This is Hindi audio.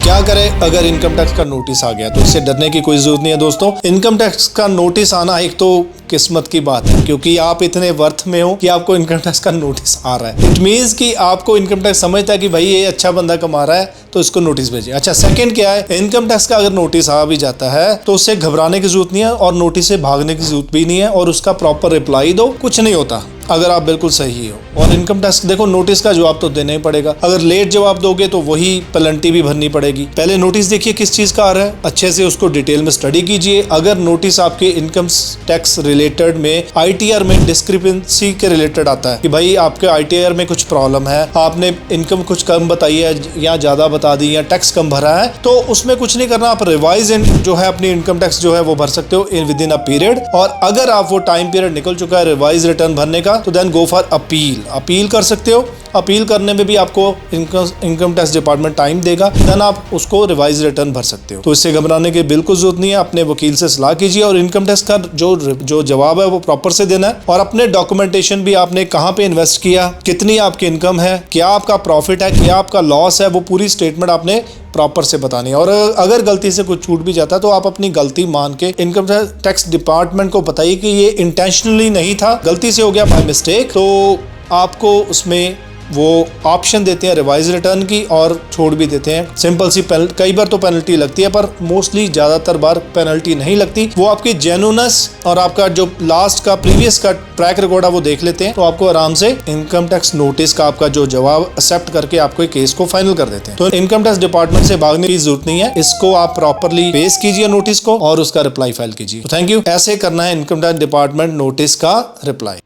क्या करें अगर इनकम टैक्स का नोटिस आ गया? तो इससे डरने की कोई जरूरत नहीं है दोस्तों। इनकम टैक्स का नोटिस आना एक तो किस्मत की बात है, क्योंकि आप इतने वर्थ में हो कि आपको इनकम टैक्स का नोटिस आ रहा है। इट मींस कि आपको इनकम टैक्स समझता है कि भाई ये अच्छा बंदा कमा रहा है तो इसको नोटिस भेजिए। अच्छा, सेकंड क्या है, इनकम टैक्स का अगर नोटिस आ भी जाता है तो उससे घबराने की जरूरत नहीं है और नोटिस से भागने की जरूरत भी नहीं है, और उसका प्रॉपर रिप्लाई दो, कुछ नहीं होता अगर आप बिल्कुल सही हो। और इनकम टैक्स देखो, नोटिस का जवाब तो देना ही पड़ेगा। अगर लेट जवाब दोगे तो वही पेनल्टी भी भरनी पड़ेगी। पहले नोटिस देखिए किस चीज का आ रहा है, अच्छे से उसको डिटेल में स्टडी कीजिए। अगर नोटिस आपके इनकम टैक्स रिलेटेड में आईटीआर में डिस्क्रिपेंसी के रिलेटेड आता है कि भाई आपके आईटीआर में कुछ प्रॉब्लम है, आपने इनकम कुछ कम बताई है या ज्यादा बता दी या टैक्स कम भरा है, तो उसमें कुछ नहीं करना, आप रिवाइज जो है अपनी इनकम टैक्स जो है वो भर सकते हो विद इन अ पीरियड। और अगर आप वो टाइम पीरियड निकल चुका है रिवाइज रिटर्न भरने का, तो देन गो फॉर अपील कर सकते हो। अपील करने में भी आपको इनकम टैक्स डिपार्टमेंट टाइम देगा, देन आप उसको रिवाइज रिटर्न भर सकते हो। तो इससे घबराने की बिल्कुल जरूरत नहीं है। अपने वकील से सलाह कीजिए और इनकम टैक्स का जो जवाब है वो प्रॉपर से देना है। और अपने डॉक्यूमेंटेशन भी, आपने कहाँ पे इन्वेस्ट किया, कितनी आपकी इनकम है, क्या आपका प्रॉफिट है, क्या आपका लॉस है, वो पूरी स्टेटमेंट आपने प्रॉपर से बतानी है। और अगर गलती से कुछ छूट भी जाता है तो आप अपनी गलती मान के इनकम टैक्स डिपार्टमेंट को बताइए कि ये इंटेंशनली नहीं था, गलती से हो गया, बाय मिस्टेक। तो आपको उसमें वो ऑप्शन देते हैं रिवाइज रिटर्न की, और छोड़ भी देते हैं सिंपल सी कई बार तो पेनल्टी लगती है, पर मोस्टली ज्यादातर बार पेनल्टी नहीं लगती। वो आपकी जेन्युइननेस और आपका जो लास्ट का प्रीवियस का ट्रैक रिकॉर्ड है वो देख लेते हैं, तो आपको आराम से इनकम टैक्स नोटिस का आपका जो जवाब एक्सेप्ट करके आपको केस को फाइनल कर देते हैं। तो इनकम टैक्स डिपार्टमेंट से भागने की जरूरत नहीं है, इसको आप प्रॉपरली पेश कीजिए नोटिस को और उसका रिप्लाई फाइल कीजिए। Thank you. ऐसे करना है इनकम टैक्स डिपार्टमेंट नोटिस का रिप्लाई।